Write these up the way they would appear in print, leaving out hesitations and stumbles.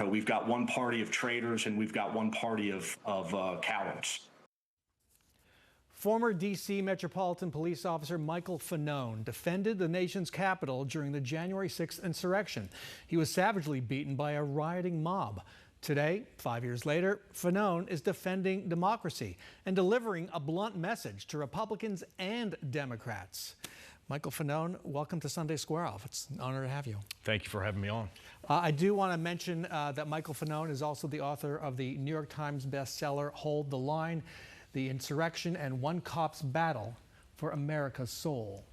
America. We've got one party of traitors and we've got one party of cowards. Former DC Metropolitan Police Officer Michael Fanone defended the nation's capital during the January 6th insurrection. He was savagely beaten by a rioting mob. Today, 5 years later, Fanone is defending democracy and delivering a blunt message to Republicans and Democrats. Michael Fanone, welcome to Sunday Square Off. It's an honor to have you. Thank you for having me on. I do want to mention that Michael Fanone is also the author of the New York Times bestseller, Hold the Line, The Insurrection and One Cop's Battle for America's Soul.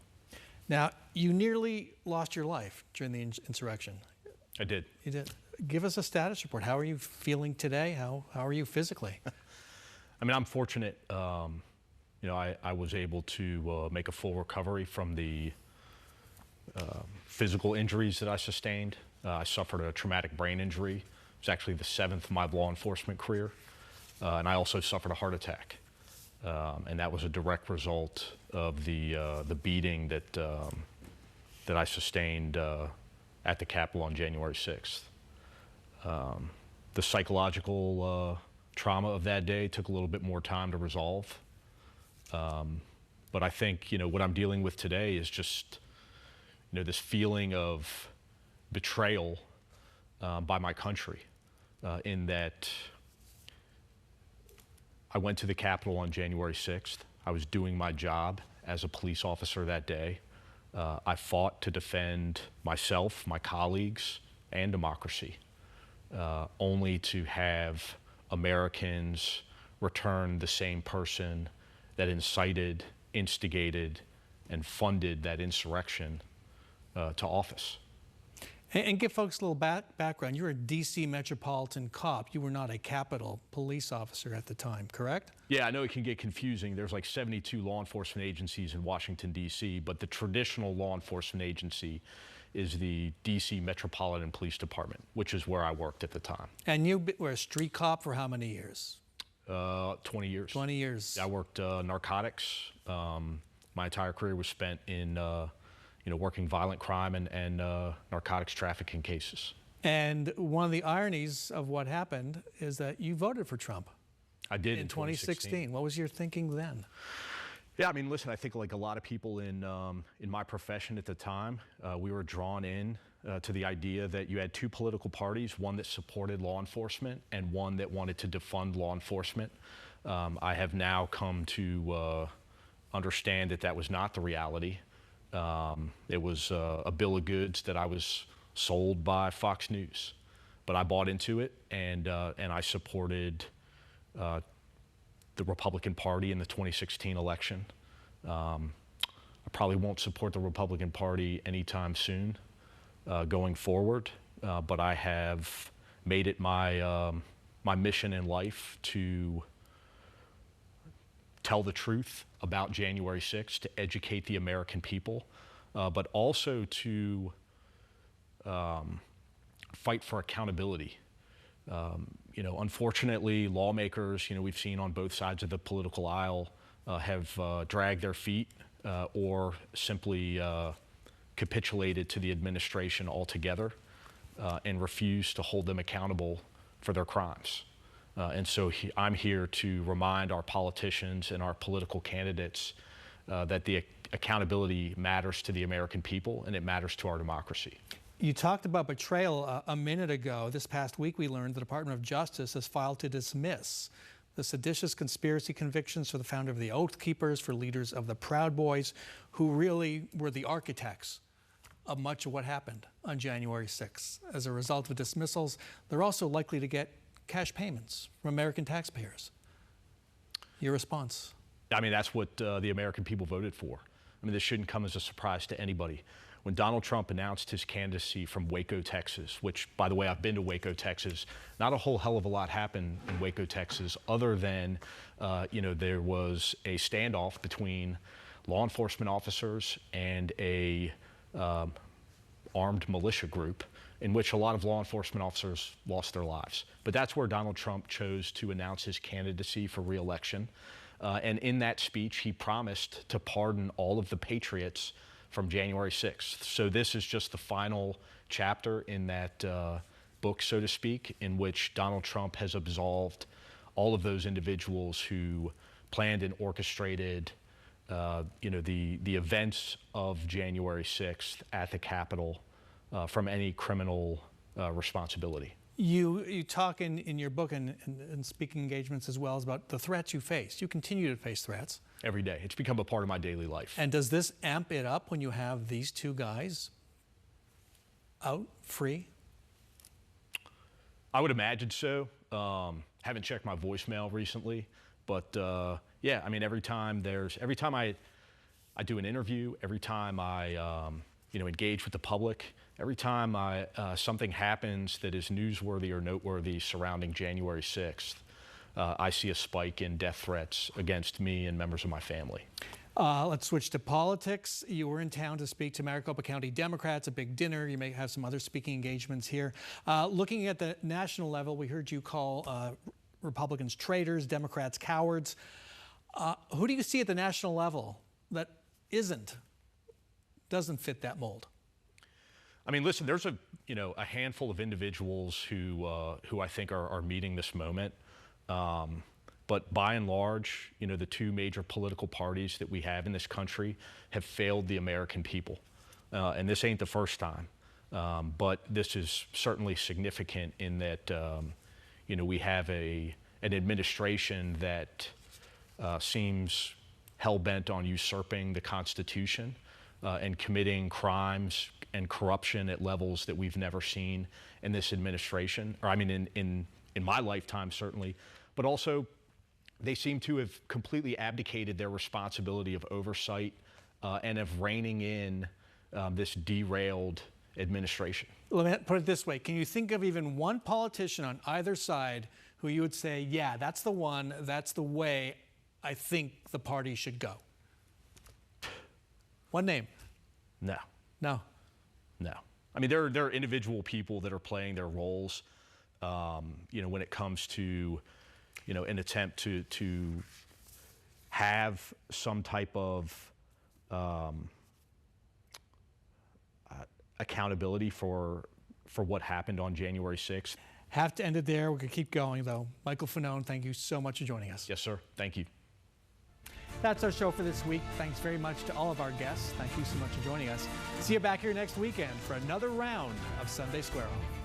Now, you nearly lost your life during the insurrection. I did. You did. Give us a status report. How are you feeling today? How are you physically? I mean, I'm fortunate. I was able to make a full recovery from the physical injuries that I sustained. I suffered a traumatic brain injury. It was actually the 7th of my law enforcement career. And I also suffered a heart attack. And that was a direct result of the beating that I sustained at the Capitol on January 6th. The psychological trauma of that day took a little bit more time to resolve. But I think, what I'm dealing with today is just, this feeling of betrayal by my country, in that I went to the Capitol on January 6th. I was doing my job as a police officer that day. I fought to defend myself, my colleagues, and democracy, only to have Americans return the same person that incited, instigated, and funded that insurrection to office. And give folks a little background. You're a DC Metropolitan cop. You were not a Capitol police officer at the time, correct? Yeah, I know it can get confusing. There's like 72 law enforcement agencies in Washington, D.C., but the traditional law enforcement agency is the DC Metropolitan Police Department, which is where I worked at the time. And you were a street cop for how many years? 20 years. 20 years. I worked narcotics. My entire career was spent in working violent crime and narcotics trafficking cases. And one of the ironies of what happened is that you voted for Trump. I did in 2016. What was your thinking then? Yeah, I mean, listen, I think like a lot of people in my profession at the time, we were drawn in to the idea that you had two political parties, one that supported law enforcement and one that wanted to defund law enforcement. I have now come to understand that that was not the reality. It was a bill of goods that I was sold by Fox News, but I bought into it, and I supported the Republican Party in the 2016 election. I probably won't support the Republican Party anytime soon going forward, but I have made it my mission in life to tell the truth about January 6th, to educate the American people, but also to fight for accountability. Unfortunately, lawmakers, we've seen on both sides of the political aisle, have dragged their feet or simply capitulated to the administration altogether and refused to hold them accountable for their crimes. And so I'm here to remind our politicians and our political candidates that the accountability matters to the American people and it matters to our democracy. You talked about betrayal a minute ago. This past week, we learned the Department of Justice has filed to dismiss the seditious conspiracy convictions for the founder of the Oath Keepers, for leaders of the Proud Boys, who really were the architects of much of what happened on January 6th. As a result of dismissals, they're also likely to get cash payments from American taxpayers. Your response? I mean, that's what the American people voted for. I mean, this shouldn't come as a surprise to anybody. When Donald Trump announced his candidacy from Waco, Texas, which, by the way, I've been to Waco, Texas, not a whole hell of a lot happened in Waco, Texas, other than, there was a standoff between law enforcement officers and a armed militia group in which a lot of law enforcement officers lost their lives. But that's where Donald Trump chose to announce his candidacy for re-election. And in that speech, he promised to pardon all of the patriots from January 6th. So this is just the final chapter in that book, so to speak, in which Donald Trump has absolved all of those individuals who planned and orchestrated the events of January 6th at the Capitol from any criminal responsibility. You talk in your book and speaking engagements as well as about the threats you face. You continue to face threats. Every day. It's become a part of my daily life. And does this amp it up when you have these two guys out free? I would imagine so. Haven't checked my voicemail recently, but yeah, I mean, every time I do an interview, every time I engage with the public, every time something happens that is newsworthy or noteworthy surrounding January 6th, I see a spike in death threats against me and members of my family. Let's switch to politics. You were in town to speak to Maricopa County Democrats, a big dinner. You may have some other speaking engagements here. Looking at the national level, we heard you call Republicans traitors, Democrats cowards. Who do you see at the national level that doesn't fit that mold? I mean, listen, there's a handful of individuals who I think are meeting this moment. But by and large, the two major political parties that we have in this country have failed the American people. And this ain't the first time. But this is certainly significant in that, we have an administration that seems hell-bent on usurping the Constitution and committing crimes and corruption at levels that we've never seen in this administration, or I mean in my lifetime certainly, but also they seem to have completely abdicated their responsibility of oversight and of reining in this derailed administration. Let me put it this way. Can you think of even one politician on either side who you would say, yeah, that's the one, that's the way I think the party should go? One name. No. No. No. I mean, there are individual people that are playing their roles, when it comes to, an attempt to have some type of accountability for what happened on January 6th. Have to end it there. We could keep going, though. Michael Fanone, thank you so much for joining us. Yes, sir. Thank you. That's our show for this week. Thanks very much to all of our guests. Thank you so much for joining us. See you back here next weekend for another round of Sunday Square Off.